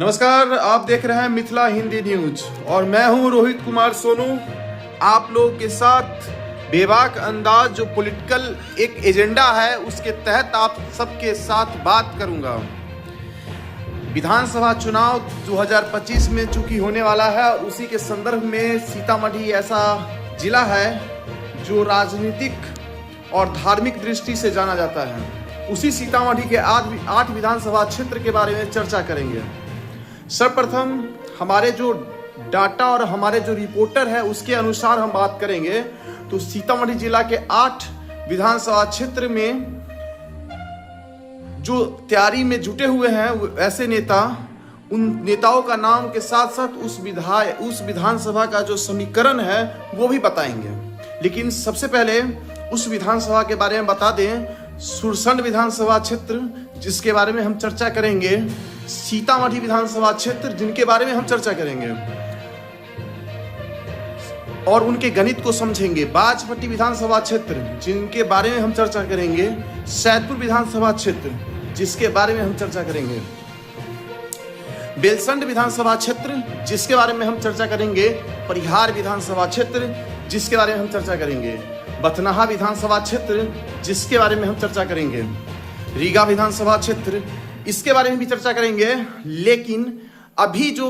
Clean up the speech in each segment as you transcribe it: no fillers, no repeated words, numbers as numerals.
नमस्कार, आप देख रहे हैं मिथिला हिंदी न्यूज और मैं हूं रोहित कुमार सोनू। आप लोगों के साथ बेबाक अंदाज जो पॉलिटिकल एक एजेंडा है उसके तहत आप सबके साथ बात करूंगा। विधानसभा चुनाव 2025 में चूंकि होने वाला है, उसी के संदर्भ में सीतामढ़ी ऐसा जिला है जो राजनीतिक और धार्मिक दृष्टि से जाना जाता है। उसी सीतामढ़ी के 8 विधानसभा क्षेत्र के बारे में चर्चा करेंगे। सर्वप्रथम हमारे जो डाटा और हमारे जो रिपोर्टर है उसके अनुसार हम बात करेंगे तो सीतामढ़ी जिला के 8 विधानसभा क्षेत्र में जो तैयारी में जुटे हुए हैं ऐसे नेता, उन नेताओं का नाम के साथ साथ उस विधानसभा का जो समीकरण है वो भी बताएंगे। लेकिन सबसे पहले उस विधानसभा के बारे में बता दें, सुरसंड विधानसभा क्षेत्र जिसके बारे में हम चर्चा करेंगे, सीतामढ़ी विधानसभा क्षेत्र जिनके बारे में हम चर्चा करेंगे और उनके गणित को समझेंगे, बाजपट्टी विधानसभा क्षेत्र जिनके बारे में हम चर्चा करेंगे, सैदपुर विधानसभा क्षेत्र जिसके बारे में हम चर्चा करेंगे, बेलसंड विधानसभा क्षेत्र जिसके बारे में हम चर्चा करेंगे, परिहार विधानसभा क्षेत्र जिसके बारे में हम चर्चा करेंगे, बथनाहा विधानसभा क्षेत्र जिसके बारे में हम चर्चा करेंगे, रीगा विधानसभा क्षेत्र इसके बारे में भी चर्चा करेंगे। लेकिन अभी जो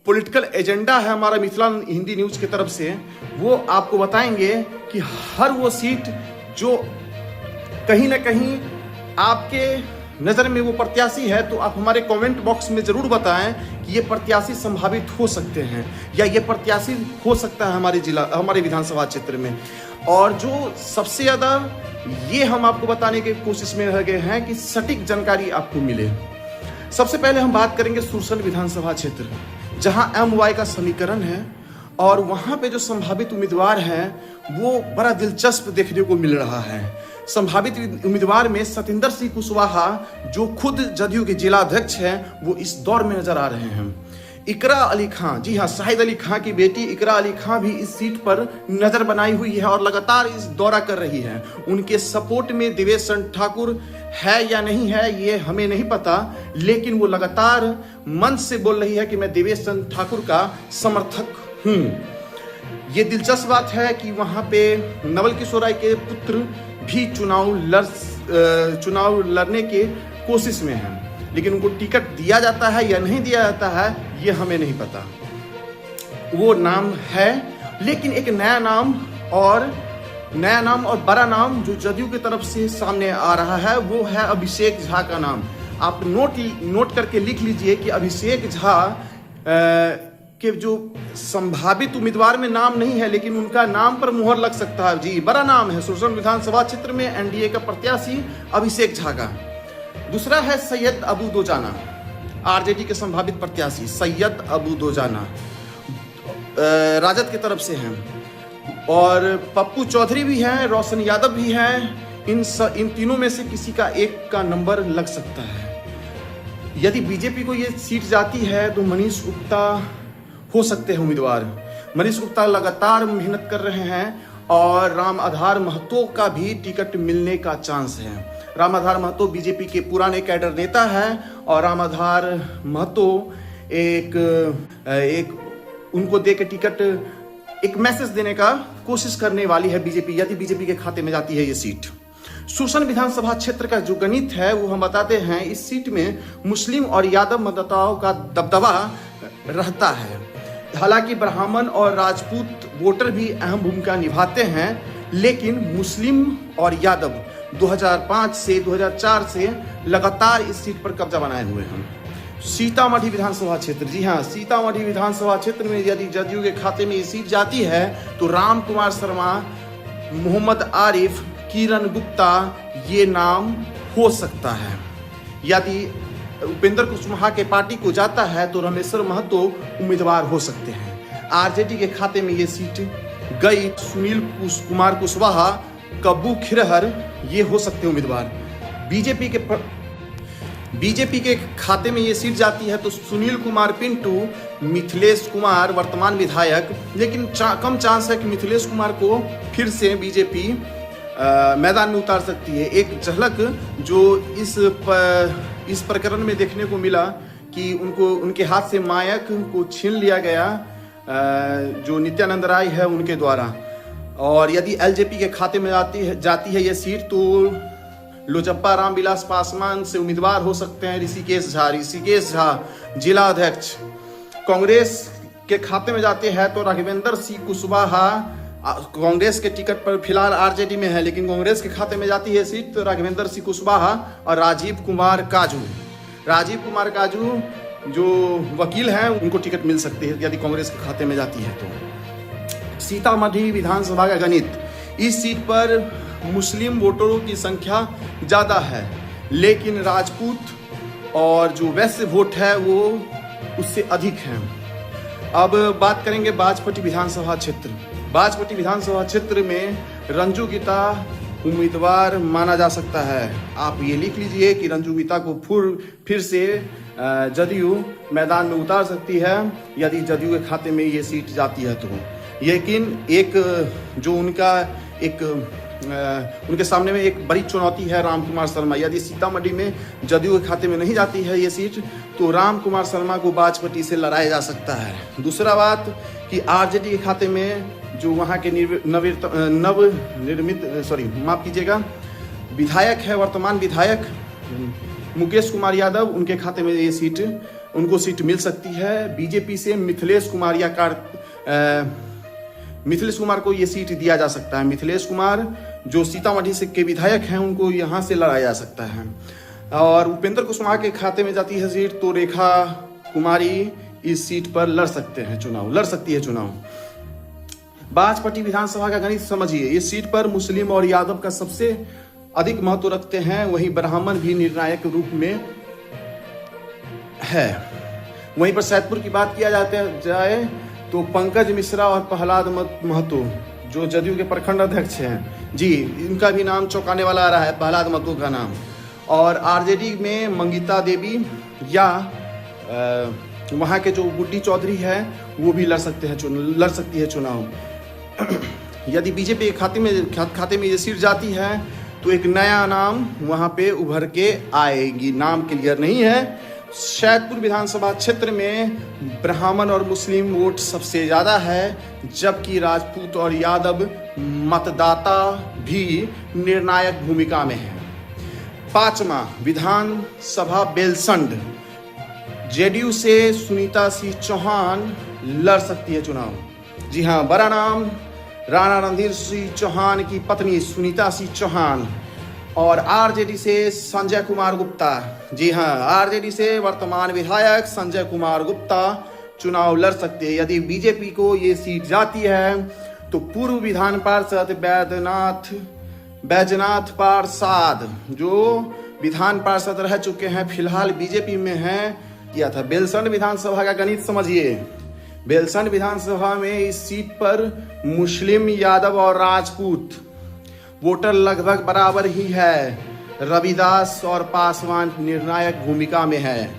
पॉलिटिकल एजेंडा है हमारा मिथिला हिंदी न्यूज की तरफ से, वो आपको बताएंगे कि हर वो सीट जो कहीं ना कहीं आपके नज़र में वो प्रत्याशी है, तो आप हमारे कमेंट बॉक्स में ज़रूर बताएं कि ये प्रत्याशी संभावित हो सकते हैं या ये प्रत्याशी हो सकता है हमारे विधानसभा क्षेत्र में। और जो सबसे ज़्यादा ये हम आपको बताने की कोशिश में रह गए हैं कि सटीक जानकारी आपको मिले। सबसे पहले हम बात करेंगे सुरसंड विधानसभा क्षेत्र, जहां MY का समीकरण है और वहां पे जो संभावित उम्मीदवार हैं वो बड़ा दिलचस्प देखने को मिल रहा है। संभावित उम्मीदवार में सतिंदर सिंह कुशवाहा जो खुद जदयू के जिला अध्यक्ष हैं, वो इस दौर में नजर आ रहे हैं। इकरा अली खां, जी हाँ, शाहिद अली खां की बेटी इकरा अली खां भी इस सीट पर नजर बनाई हुई है और लगातार इस दौरा कर रही है। उनके सपोर्ट में देवेश चंद्र ठाकुर है या नहीं है ये हमें नहीं पता, लेकिन वो लगातार मंच से बोल रही है कि मैं देवेश चंद्र ठाकुर का समर्थक हूँ। ये दिलचस्प बात है कि वहाँ पे नवल किशोर राय के पुत्र भी चुनाव लड़ने के कोशिश में हैं, लेकिन उनको टिकट दिया जाता है या नहीं दिया जाता है ये हमें नहीं पता। वो नाम है, लेकिन एक नया नाम और बड़ा नाम जो जदयू की तरफ से सामने आ रहा है वो है अभिषेक झा का नाम। आप नोट करके लिख लीजिए कि अभिषेक झा के जो संभावित उम्मीदवार में नाम नहीं है, लेकिन उनका नाम पर मुहर लग सकता है। जी, बड़ा नाम है सुरसंड विधानसभा क्षेत्र में NDA का प्रत्याशी अभिषेक झा का। दूसरा है सैयद अबू दोजाना, RJD के संभावित प्रत्याशी सैयद अबू दोजाना राजद की तरफ से हैं, और पप्पू चौधरी भी हैं, रोशन यादव भी हैं। इन तीनों में से किसी का एक का नंबर लग सकता है। यदि बीजेपी को ये सीट जाती है तो मनीष गुप्ता हो सकते हैं उम्मीदवार। मनीष गुप्ता लगातार मेहनत कर रहे हैं और राम आधार महतो का भी टिकट मिलने का चांस है। राम आधार महतो बीजेपी के पुराने कैडर नेता है और राम आधार महतो एक उनको दे के टिकट एक मैसेज देने का कोशिश करने वाली है बीजेपी, यदि बीजेपी के खाते में जाती है ये सीट। सुरसंड विधानसभा क्षेत्र का जो गणित है वो हम बताते हैं। इस सीट में मुस्लिम और यादव मतदाताओं का दबदबा रहता है। हालांकि ब्राह्मण और राजपूत वोटर भी अहम भूमिका निभाते हैं, लेकिन मुस्लिम और यादव 2005 से 2004 से लगातार इस सीट पर कब्जा बनाए हुए हैं। सीतामढ़ी विधानसभा क्षेत्र, जी हाँ, सीतामढ़ी विधानसभा क्षेत्र में यदि जदयू के खाते में ये सीट जाती है तो राम कुमार शर्मा, मोहम्मद आरिफ, किरण गुप्ता ये नाम हो सकता है। यदि उपेंद्र कुशवाहा के पार्टी को जाता है तो रामेश्वर महतो उम्मीदवार हो सकते हैं। RJD के खाते में ये सीट गई, सुनील कुमार कुशवाहा, कब्बू खिरहर ये हो सकते उम्मीदवार। बीजेपी के खाते में ये सीट जाती है तो सुनील कुमार पिंटू, मिथिलेश कुमार वर्तमान विधायक, लेकिन कम चांस है कि मिथिलेश कुमार को फिर से बीजेपी मैदान में उतार सकती है। एक झलक जो इस प्रकरण में देखने को मिला कि उनके हाथ से मायक को छीन लिया गया जो नित्यानंद राय है उनके द्वारा। और यदि एलजेपी के खाते में जाती है ये सीट तो लोजप्पा रामविलास पासवान से उम्मीदवार हो सकते हैं ऋषिकेश झा जिला अध्यक्ष। कांग्रेस के खाते में जाते हैं तो राघवेंद्र सिंह कुशवाहा कांग्रेस के टिकट पर फिलहाल आरजेडी में है, लेकिन कांग्रेस के खाते में जाती है सीट तो राघवेंद्र सिंह कुशवाहा और राजीव कुमार काजू जो वकील हैं उनको टिकट मिल सकती है यदि कांग्रेस के खाते में जाती है तो। सीतामढ़ी विधानसभा का गणित, इस सीट पर मुस्लिम वोटरों की संख्या ज़्यादा है, लेकिन राजपूत और जो वैश्य वोट है वो उससे अधिक है। अब बात करेंगे बाजपट्टी विधानसभा क्षेत्र। बाजपट्टी विधानसभा क्षेत्र में रंजू गीता उम्मीदवार माना जा सकता है। आप ये लिख लीजिए कि रंजू गीता को फिर से जदयू मैदान में उतार सकती है यदि जदयू के खाते में ये सीट जाती है तो। लेकिन एक जो उनके सामने में एक बड़ी चुनौती है राम कुमार शर्मा। यदि सीतामढ़ी में जदयू के खाते में नहीं जाती है ये सीट तो राम कुमार शर्मा को बाजपट्टी से लड़ाया जा सकता है। दूसरा बात कि आरजेडी के खाते में जो वहाँ के विधायक है, वर्तमान विधायक मुकेश कुमार यादव, उनके खाते में ये सीट उनको सीट मिल सकती है। बीजेपी से मिथिलेश कुमार को ये सीट दिया जा सकता है। मिथिलेश कुमार जो सीतामढ़ी से के विधायक हैं उनको यहाँ से लड़ाया जा सकता है। और उपेंद्र कुशवाहा के खाते में जाती है सीट तो रेखा कुमारी इस सीट पर लड़ सकती है चुनाव। बाजपट्टी विधानसभा का गणित समझिए, इस सीट पर मुस्लिम और यादव का सबसे अधिक महत्व रखते हैं, वहीं ब्राह्मण भी निर्णायक रूप में है। वहीं पर सैदपुर की बात किया जाए तो पंकज मिश्रा और प्रहलाद महतो जो जदयू के प्रखंड अध्यक्ष हैं जी, इनका भी नाम चौंकाने वाला आ रहा है, प्रहलाद महतो का नाम। और आरजेडी में मंगिता देवी या वहाँ के जो गुड्डी चौधरी है वो भी लड़ सकती है चुनाव। यदि बीजेपी के खाते में ये सीट जाती है तो एक नया नाम वहाँ पे उभर के आएगी। नाम क्लियर नहीं है। सैदपुर विधानसभा क्षेत्र में ब्राह्मण और मुस्लिम वोट सबसे ज़्यादा है, जबकि राजपूत और यादव मतदाता भी निर्णायक भूमिका में है। पांचवा विधानसभा बेलसंड, जेडीयू से सुनीता सिंह चौहान लड़ सकती है चुनाव। जी हाँ, बड़ा नाम राणा रणधीर सिंह चौहान की पत्नी सुनीता सिंह चौहान। और आरजेडी से संजय कुमार गुप्ता, जी हाँ, आरजेडी से वर्तमान विधायक संजय कुमार गुप्ता चुनाव लड़ सकते हैं। यदि बीजेपी को ये सीट जाती है तो पूर्व विधान पार्षद बैजनाथ पार्षद जो विधान पार्षद रह चुके हैं, फिलहाल बीजेपी में हैं, किया था। बेलसंड विधानसभा का गणित समझिए। बेलसंड विधानसभा में इस सीट पर मुस्लिम, यादव और राजपूत वोटर लगभग बराबर ही है। रविदास और पासवान निर्णायक भूमिका में है।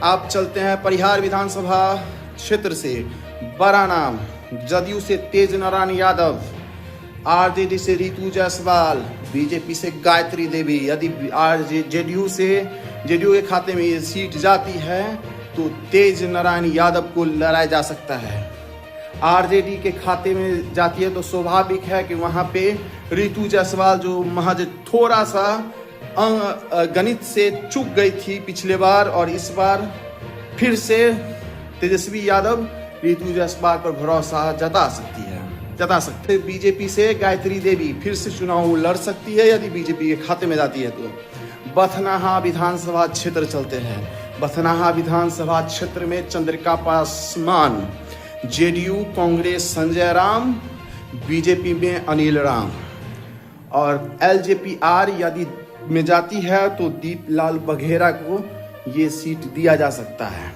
आप चलते हैं परिहार विधानसभा क्षेत्र से। बड़ा नाम जदयू से तेज नारायण यादव, आरजेडी से रितु जायसवाल, बीजेपी से गायत्री देवी। यदि जेडीयू के खाते में ये सीट जाती है तो तेज नारायण यादव को लड़ाया जा सकता है। आरजेडी के खाते में जाती है तो स्वाभाविक है कि वहाँ पे रितु जायसवाल जो महज थोड़ा सा गणित से चूक गई थी पिछले बार, और इस बार फिर से तेजस्वी यादव रितु जायसवाल पर भरोसा जता सकते। बीजेपी से गायत्री देवी फिर से चुनाव लड़ सकती है यदि बीजेपी के खाते में जाती है तो। बथनाहा विधानसभा क्षेत्र चलते हैं। बथनाहा विधानसभा क्षेत्र में चंद्रिका पासवान, जेडीयू कांग्रेस संजय राम, बीजेपी में अनिल राम। और एलजेपी-आर यदि में जाती है तो दीपलाल बघेरा को ये सीट दिया जा सकता है।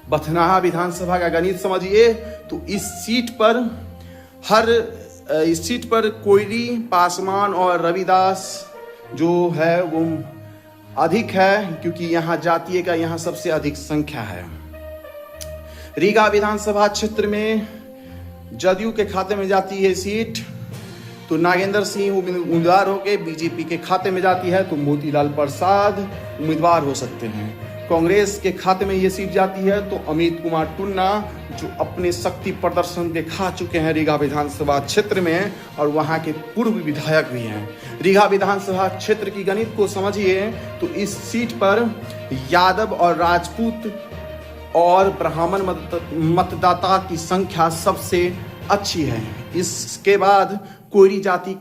बथनाहा विधानसभा का गणित समझिए तो इस सीट पर कोयरी, पासवान और रविदास जो है वो अधिक है, क्योंकि यहाँ जातीय का यहाँ सबसे अधिक संख्या है। रीगा विधानसभा क्षेत्र में जदयू के खाते में जाती है सीट तो नागेंद्र सिंह उम्मीदवार होकर, बीजेपी के खाते में जाती है तो मोतीलाल प्रसाद उम्मीदवार हो सकते हैं। कांग्रेस के खाते में ये सीट जाती है तो अमित कुमार टुन्ना जो अपने शक्ति प्रदर्शन दिखा चुके हैं रीगा विधानसभा क्षेत्र में और वहां के पूर्व विधायक भी हैं। रीगा विधानसभा क्षेत्र की गणित को समझिए तो इस सीट पर यादव और राजपूत और ब्राह्मण मतदाता की संख्या सबसे अच्छी है। इसके बाद कोयरी जाति